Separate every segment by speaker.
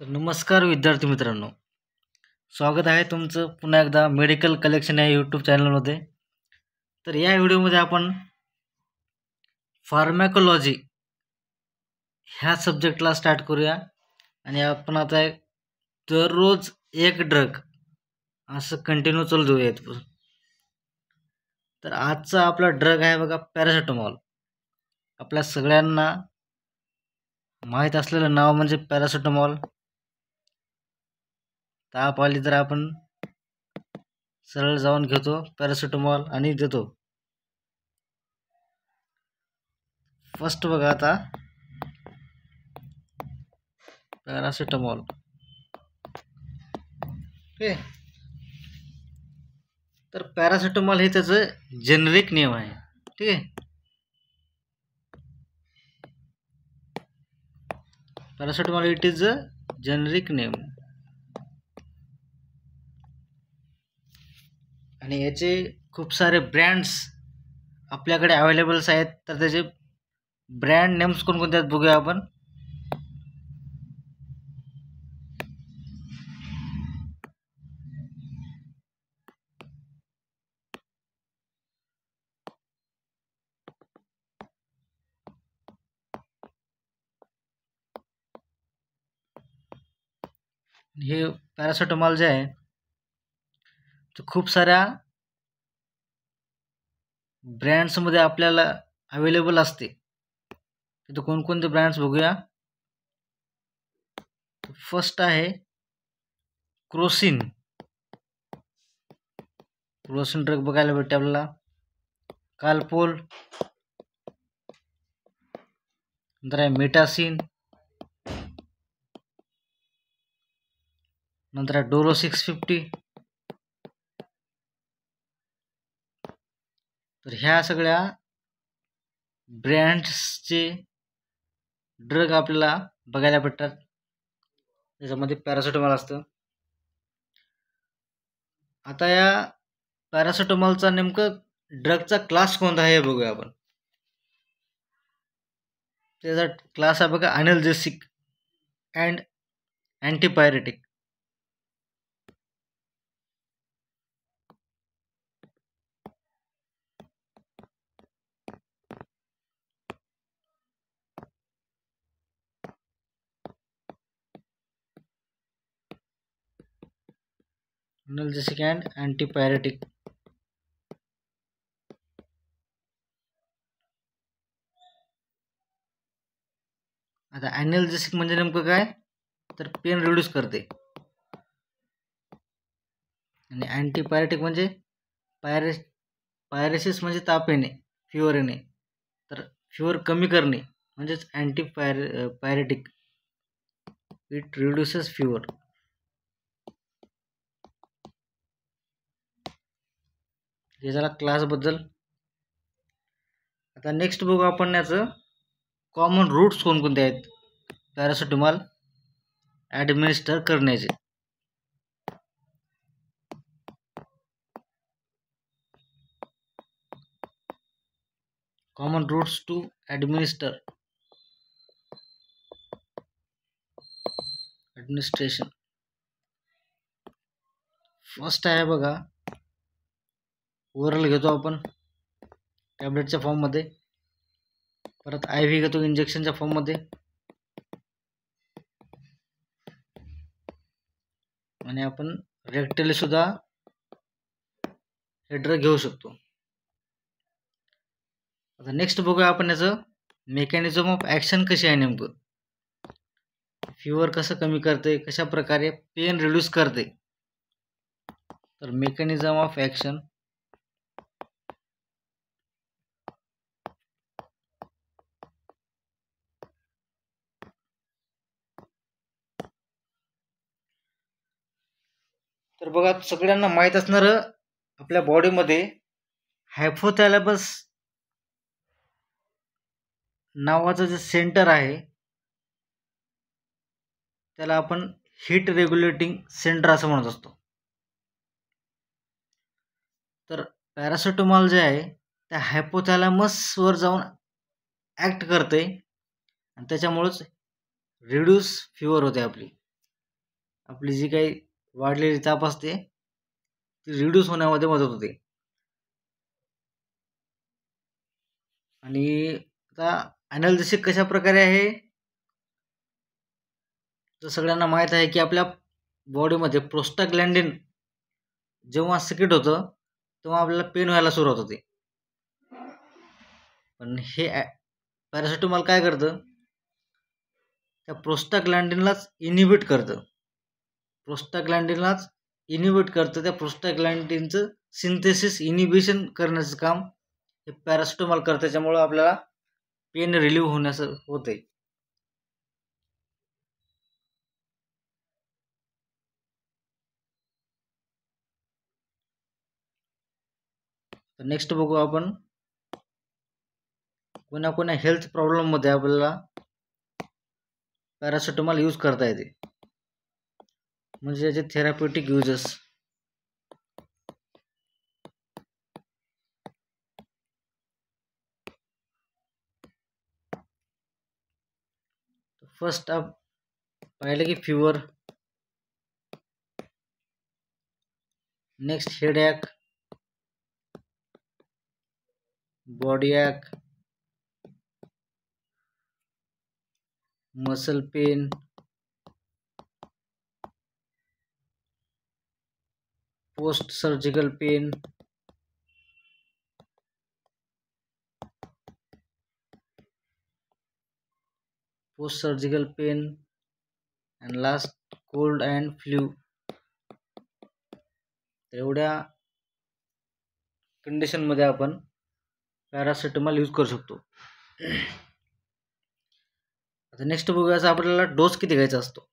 Speaker 1: तर नमस्कार विद्यार्थी मित्रांनो, स्वागत आहे तुमचं पुन्हा एकदा मेडिकल कलेक्शन या यूट्यूब चॅनलमध्ये. तर या व्हिडिओमध्ये आपण फार्मॅकोलॉजी ह्या सब्जेक्टला स्टार्ट करूया आणि आपण आता दररोज एक ड्रग असं कंटिन्यू चालू देऊयात. तर आजचा आपला ड्रग आहे बघा पॅरासिटामॉल. आपल्या सगळ्यांना माहीत असलेलं नाव म्हणजे पॅरासिटामॉल. ताप आली तर आपण सरळ जाऊन घेतो पॅरासिटामॉल आणि देतो. फर्स्ट बघा आता पॅरासिटामॉल. ओके, तर पॅरासिटामॉल हे त्याचं जेनरिक नेम आहे. ठीक आहे, paracetamol it is a generic name. आणि याचे खूप सारे ब्रँड्स आपल्याकडे अवेलेबल्स आहेत. तर त्याचे ब्रँड नेम्स कोणकोणते आहेत बघूया आपण. हे पॅरासिटामॉल जे आहे ते खूप साऱ्या ब्रँड्समध्ये आपल्याला अवेलेबल असते. तिथे कोणकोणते ब्रँड्स बघूया. फर्स्ट आहे क्रोसिन. क्रोसिन ड्रग बघायला भेटते आपल्याला. कालपोल, नंतर आहे मेटासिन, नंतर आहे डोलो 650. तर ह्या सगळ्या ब्रँड्सचे ड्रग आपल्याला बघायला भेटतात. त्याच्यामध्ये पॅरासिटामॉल असतं. आता या पॅरासिटामॉलचा नेमकं ड्रगचा क्लास कोणता आहे हे बघूया आपण. त्याचा क्लास आहे बघा अनल्जेसिक अँड अँटीपायरेटिक. अनल्जेसिक अँड अँटीपायरेटिक. आता अनल्जेसिक म्हणजे नेमकं काय, तर पेन रिड्यूस करते. आणि अँटीपायरेटिक म्हणजे पायरेसिस म्हणजे ताप येणे, फिवर येणे. तर फिवर कमी करणे म्हणजेच अँटीपायरेटिक. It reduces fever. हे झाला क्लासबद्दल. आता नेक्स्ट बघू आपण याचं कॉमन रूट्स कोणकोणते आहेत पॅरासिटामॉल ॲडमिनिस्टर करण्याचे. Common routes to administration. First आहे बघा ओरल घेतो आपण टॅबलेटच्या फॉर्ममध्ये. परत IV घेतो इंजेक्शनच्या फॉर्ममध्ये. आणि आपण रेक्टली सुद्धा हे ड्रग घेऊ शकतो. आता नेक्स्ट बघूया आपण याचं मेकॅनिझम ऑफ ॲक्शन कशी आहे. नेमकं फिवर कसं कमी करते, कशा प्रकारे पेन रिड्यूस करते. तर मेकॅनिझम ऑफ ॲक्शन. तर बघा सगळ्यांना माहीत असणारं आपल्या बॉडीमध्ये हायपोथॅलॅमस नावाचं जे सेंटर आहे त्याला आपण हीट रेग्युलेटिंग सेंटर असं म्हणत असतो. तर पॅरासिटामॉल जे आहे त्या हायपोथॅलॅमसवर जाऊन ॲक्ट करते आणि त्याच्यामुळेच रिड्यूस फिवर होते आपली. आपली जी काही वाढलेली ताप असते ती रिड्यूस होण्यामध्ये मदत होते. आणि आता ॲनालिसिस कशा प्रकारे आहे, तर सगळ्यांना माहीत आहे की आपल्या बॉडीमध्ये प्रोस्टाग्लॅंडिन जेव्हा सिक्रेट होतं तेव्हा आपल्याला पेन व्हायला सुरुवात होते. पण हे पॅरासिटामॉल काय करतं, त्या प्रोस्टाग्लॅंडिनलाच इनिबिट करतं. त्या प्रोस्टाग्लॅंडिनचं सिंथेसिस इनिबिशन करण्याचं काम हे पॅरासिटामॉल करतं. त्याच्यामुळं आपल्याला पेन रिलीव्ह होण्याचं होते. तर नेक्स्ट बघू आपण कोणा हेल्थ प्रॉब्लेममध्ये आपल्याला पॅरासिटामॉल यूज करता येते, म्हणजे याचे थेराप्युटिक युजेस. फर्स्ट आप पाहिलं की fever, next headache, body ache, muscle pain, post surgical pain, and last cold and flu. एवढ्या कंडिशनमध्ये आपण पॅरासिटामॉल यूज करू शकतो. आता नेक्स्ट बघूया आपल्याला डोस किती घ्यायचा असतो.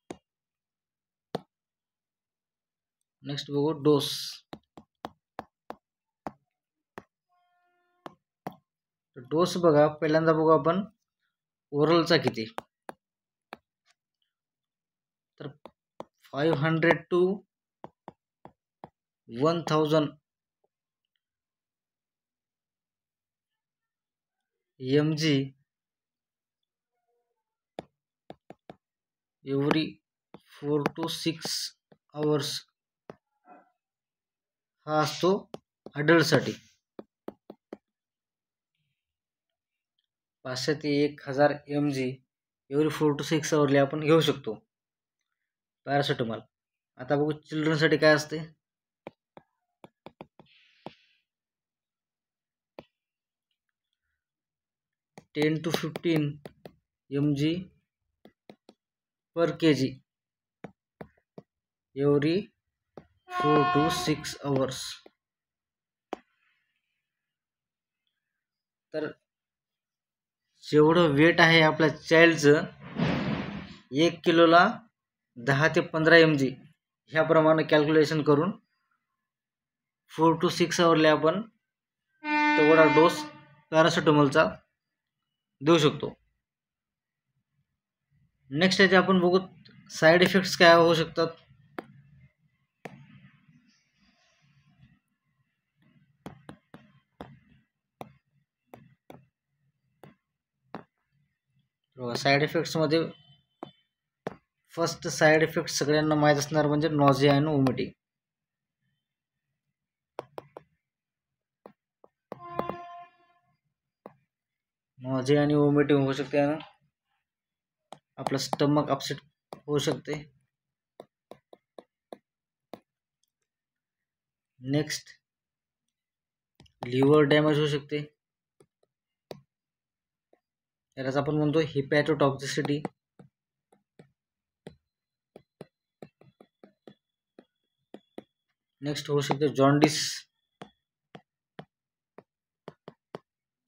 Speaker 1: नेक्स्ट बघू डोस. डोस बघा, पहिल्यांदा बघू आपण ओरलचा किती. तर 500 to 1000 mg every 4 to 6 hours हा असतो अडल्टसाठी. 500 ते 1000 mg एव्हरी 4 to 6 आवरले आपण घेऊ शकतो पॅरासिटामॉल. आता बघू चिल्ड्रनसाठी काय असते. 10 to 15 mg per kg every 4 to 6 hours. तर जेवढं वेट आहे आपल्या चाइल्डचं 1 किलोला 10 ते 15 mg ह्याप्रमाणे कॅल्क्युलेशन करून 4 to 6 आवरले आपण तेवढा डोस पॅरासिटामॉलचा देऊ शकतो. नेक्स्ट याचे आपण बघू साईड इफेक्ट्स काय होऊ शकतात. साईड इफेक्ट्समध्ये फर्स्ट साईड इफेक्ट सगळ्यांना माहीत असणार म्हणजे नॉझिया आणि वॉमिटिंग. नॉझिया आणि वॉमिटिंग होऊ शकते, आपलं स्टमक अपसेट होऊ शकते. नेक्स्ट लिव्हर डॅमेज होऊ शकते, यालाच आपण म्हणतो हिपॅटोटॉक्सिसिटी. नेक्स्ट होऊ शकते जॉन्डिस,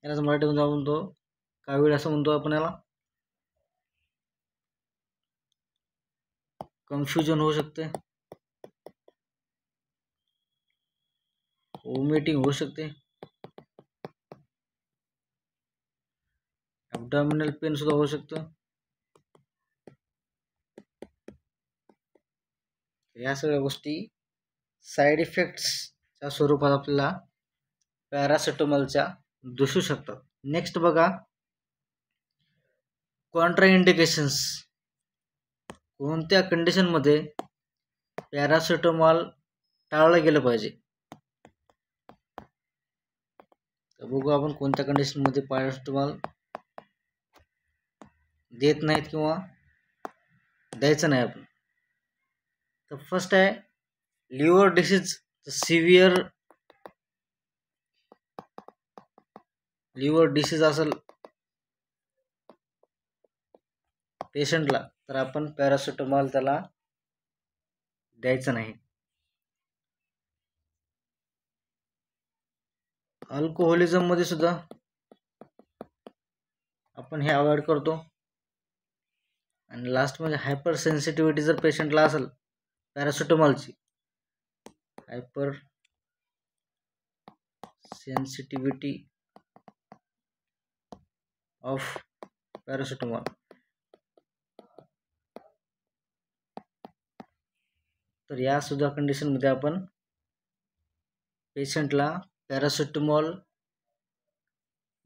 Speaker 1: यालाच मराठीमध्ये म्हणतो कावीळ असं म्हणतो आपण याला. कन्फ्युजन होऊ शकते, वॉमिटिंग होऊ शकते, ॲब्डॉमिनल पेन सुद्धा होऊ शकतं. या सगळ्या गोष्टी साईड इफेक्ट्सच्या स्वरूपात आपल्याला पॅरासिटामॉलच्या दिसू शकतात. नेक्स्ट बघा कॉन्ट्राइंडिकेशन्स. कोणत्या कंडिशनमध्ये पॅरासिटामॉल टाळलं गेलं पाहिजे. तर बघू आपण कोणत्या कंडिशनमध्ये पॅरासिटामॉल देत नाहीत किंवा द्यायचं नाही आपण. तर फर्स्ट आहे liver disease. Severe liver disease असेल पेशंटला तर आपण पॅरासिटामॉल त्याला द्यायचं नाही. अल्कोहोलिझम मध्ये सुद्धा आपण हे अवॉइड करतो. आणि लास्ट म्हणजे हायपर सेन्सिटिव्हिटी जर पेशंटला असेल पॅरासिटामॉलची, हायपर सेन्सिटिव्हिटी ऑफ पॅरासिटामॉल, तर या सुद्धा कंडिशन मध्ये आपण पेशंटला पॅरासिटामॉल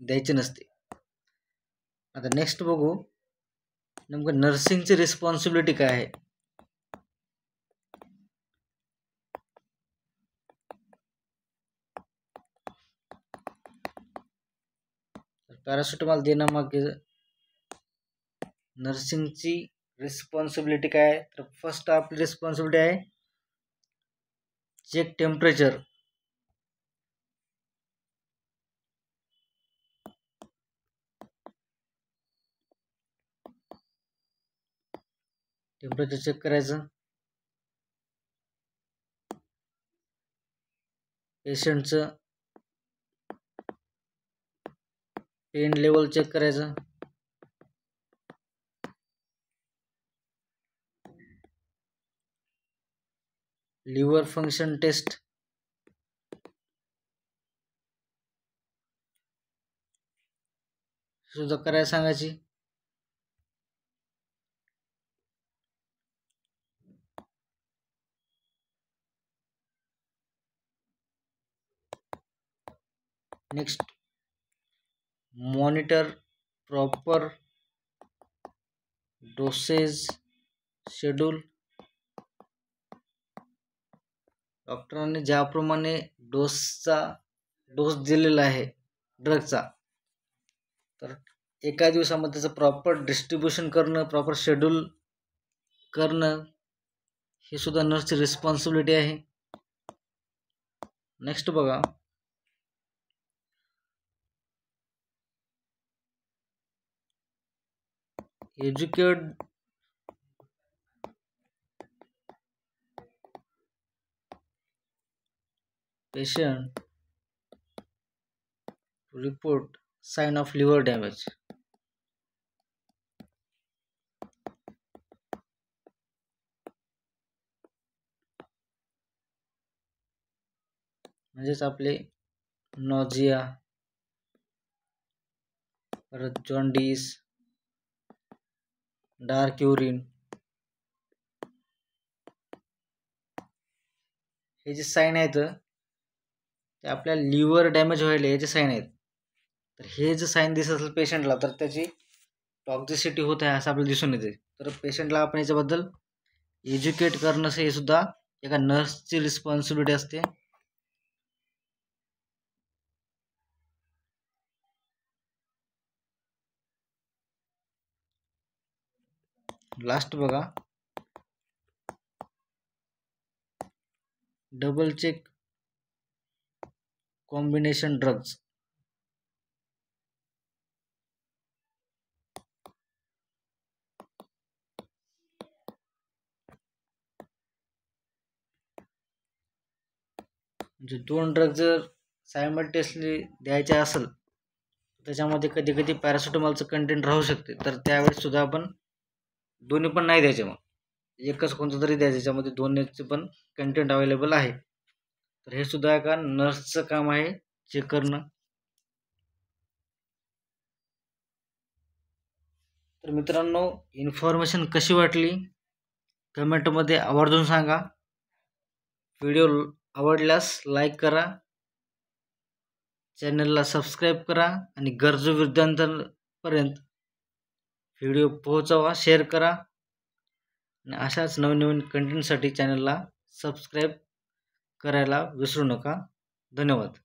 Speaker 1: द्यायचे नसते. आता नेक्स्ट बघू नेमकं नर्सिंगची रिस्पॉन्सिबिलिटी काय आहे. पॅरासिटामॉल देण्यामागे नर्सिंगची रिस्पॉन्सिबिलिटी काय आहे. तर फर्स्ट आपली रिस्पॉन्सिबिलिटी आहे चेक टेम्परेचर. टेम्परेचर चेक करायचं, पेशंटचं पेन लेवल चेक करायचं, लिव्हर फंक्शन टेस्ट सुद्धा करायला सांगायची. Next monitor proper dosage schedule. डॉक्टरांनी ज्याप्रमाणे डोस दिलेला आहे ड्रगचा, तर एका दिवसामध्ये त्याचं प्रॉपर डिस्ट्रीब्युशन करणं, प्रॉपर शेड्यूल करणं ही सुद्धा नर्सची रिस्पॉन्सिबिलिटी आहे. नेक्स्ट बघा educate patient report sign of liver damage. म्हणजेच आपले नॉजिया, परत जॉन्डिस, डार्क युरिन, हे जे साईन आहेत ते आपल्या लिव्हर डॅमेज व्हायला याचे साईन आहेत. तर हे जे साईन दिसत असेल पेशंटला तर त्याची टॉक्झिसिटी होत आहे असं आपल्याला दिसून येते. तर पेशंटला आपण याच्याबद्दल एज्युकेट करणं हे सुद्धा एका नर्सची रिस्पॉन्सिबिलिटी असते. लास्ट बघा डबल चेक कॉम्बिनेशन ड्रग्स. म्हणजे दोन ड्रग जर सायमल्टेनियसली द्यायचे असेल त्याच्यामध्ये कधी कधी पॅरासिटामॉलचं कंटेंट राहू शकते. तर त्यावेळेस सुद्धा आपण दोन्ही पण नाही द्यायचे, मग एकच कोणतं तरी द्यायचं ज्यामध्ये दोन्हीचे पण कंटेंट अवेलेबल आहे. तर हे सुद्धा एका नर्सचं काम आहे चेक करणं. तर मित्रांनो इन्फॉर्मेशन कशी वाटली कमेंटमध्ये आवर्जून सांगा. व्हिडिओ आवडल्यास लाईक करा, चॅनलला सबस्क्राईब करा आणि गरजू विद्यार्थ्यांपर्यंत व्हिडिओ पोहोचवा, शेअर करा आणि अशाच नवीन कंटेंटसाठी चॅनलला सबस्क्राईब करायला विसरू नका. धन्यवाद.